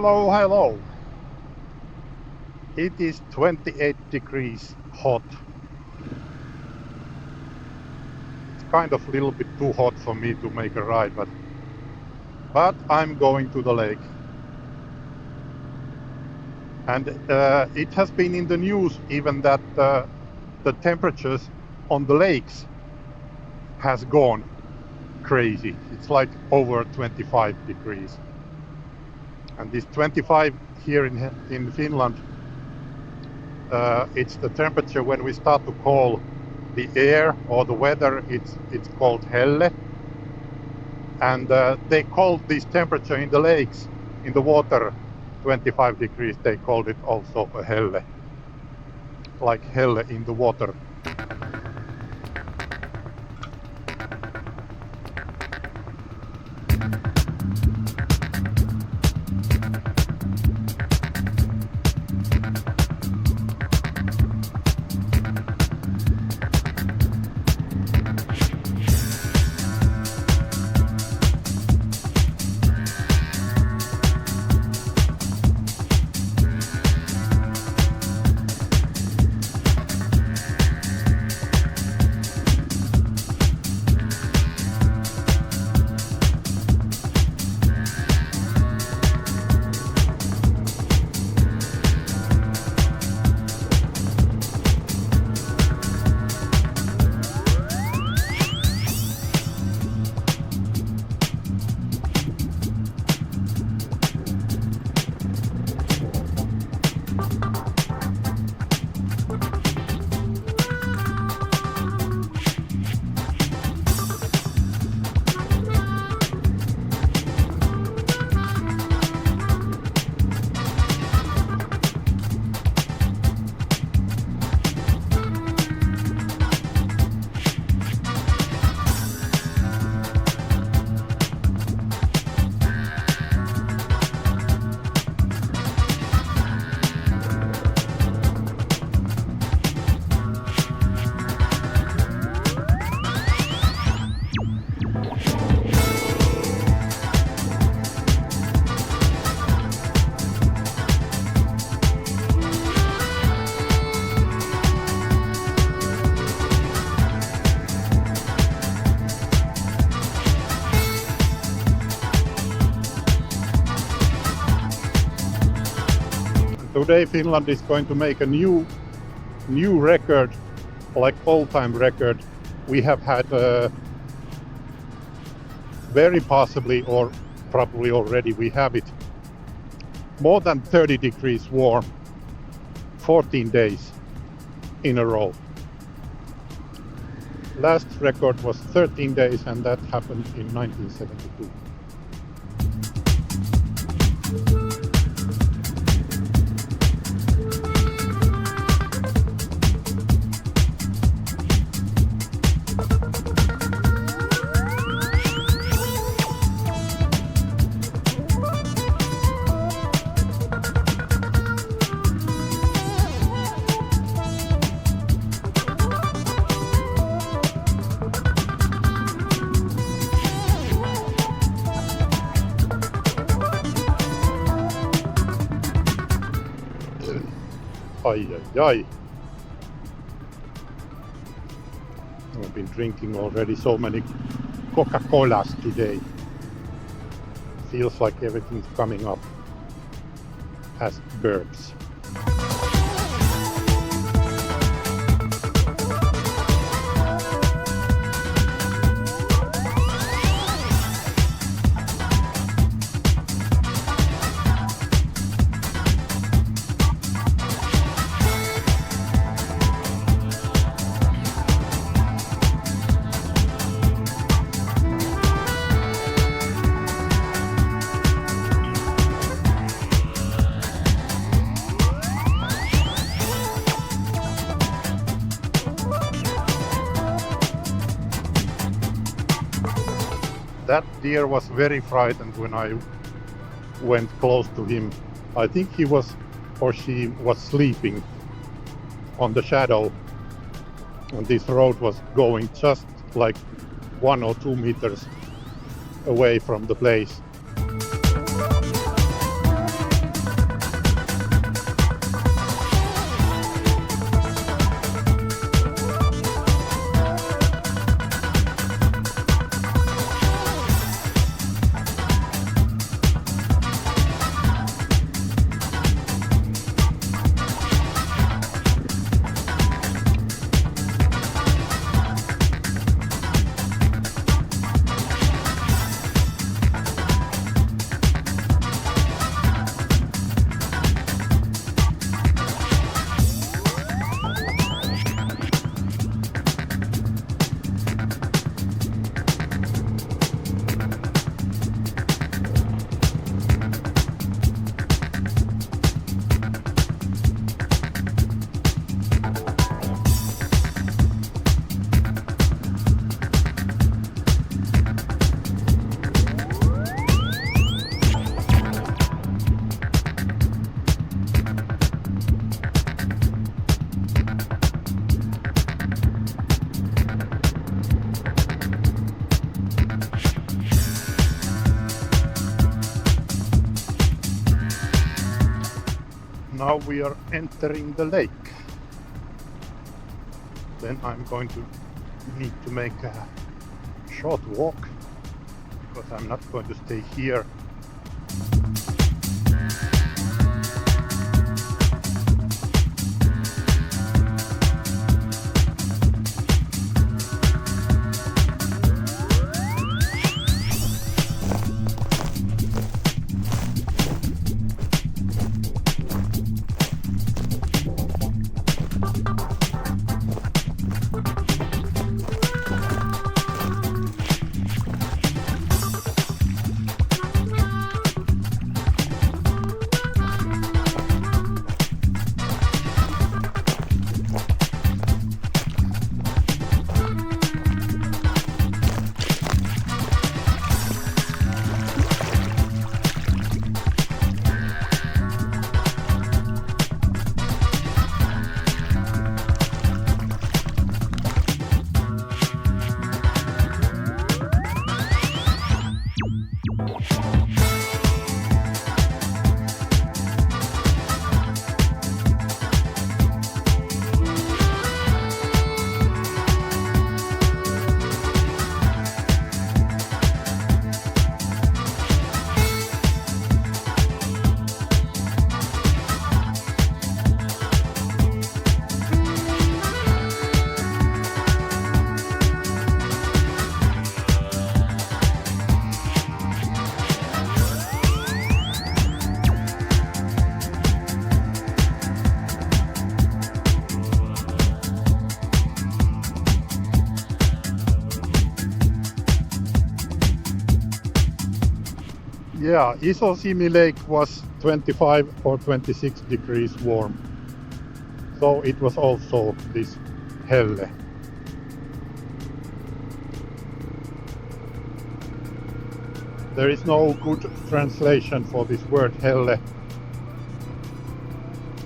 Hello, hello. It is 28 degrees hot. It's kind of a little bit too hot for me to make a ride, but I'm going to the lake. And it has been in the news even that the temperatures on the lakes has gone crazy. It's like over 25 degrees. And this 25 here in Finland, it's the temperature when we start to call the air or the weather, it's called helle. And they called this temperature in the lakes, in the water, 25 degrees, they called it also a helle. Like helle in the water. Today Finland is going to make a new record, like all-time record. We have had very possibly, or probably already we have it, more than 30 degrees warm, 14 days in a row. Last record was 13 days and that happened in 1972. Ai. I've been drinking already so many Coca-Colas today. Feels like everything's coming up as burps. That deer was very frightened when I went close to him. I think he was, or she was sleeping on the shadow. And this road was going just like 1 or 2 meters away from the place. Now we are entering the lake. Then I'm going to need to make a short walk because I'm not going to stay here. Yeah, Iso-Simi Lake was 25 or 26 degrees warm. So it was also this helle. There is no good translation for this word helle.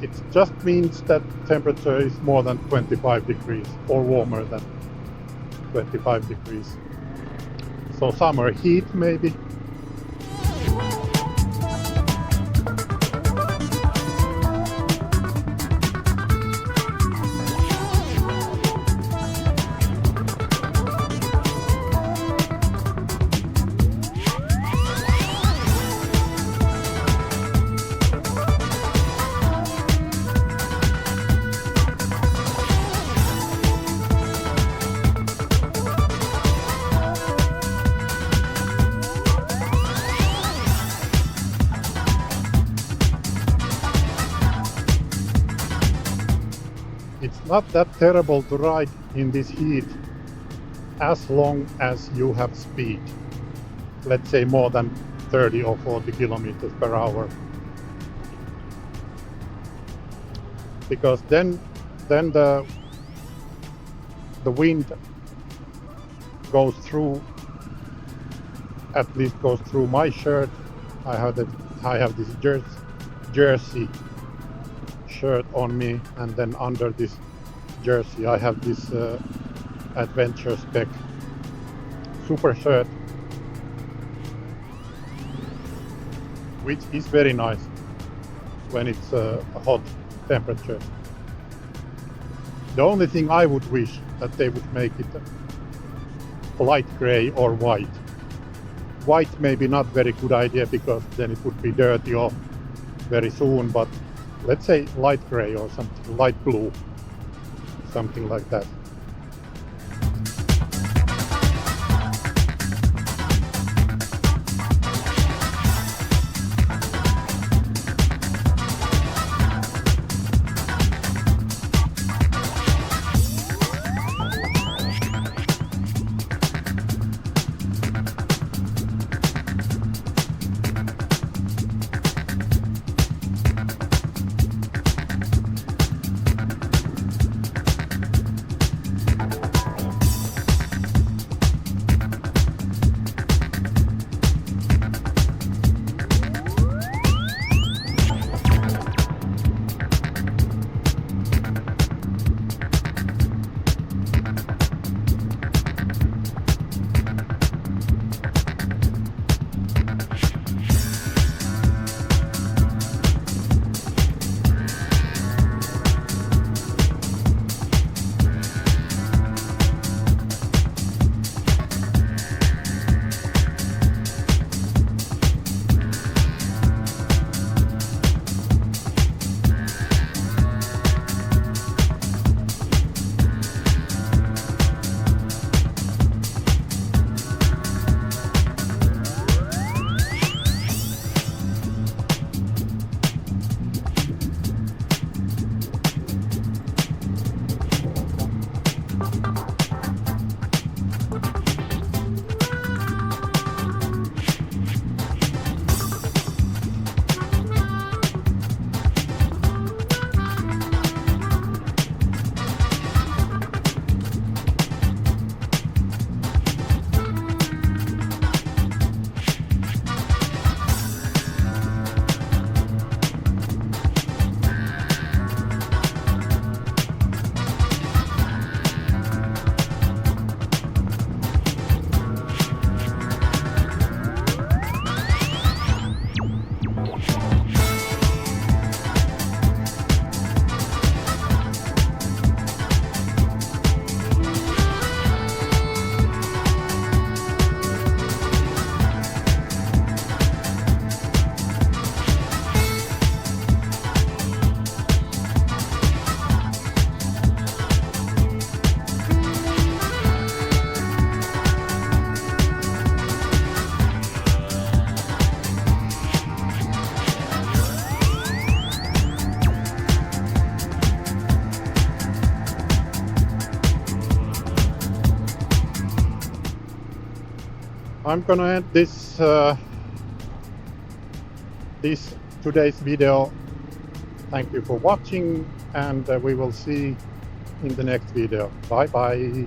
It just means that temperature is more than 25 degrees or warmer than 25 degrees. So summer heat maybe. It's not that terrible to ride in this heat as long as you have speed. Let's say more than 30 or 40 kilometers per hour. Because then the wind goes through, at least goes through my shirt. I have this jersey shirt on me, and then under this jersey I have this adventure spec super shirt, which is very nice when it's a hot temperature. The only thing I would wish that they would make it light gray or white. White may be not very good idea because then it would be dirty off very soon, but let's say light gray or something, light blue, something like that. I'm gonna end this today's video. Thank you for watching, and we will see in the next video. Bye bye.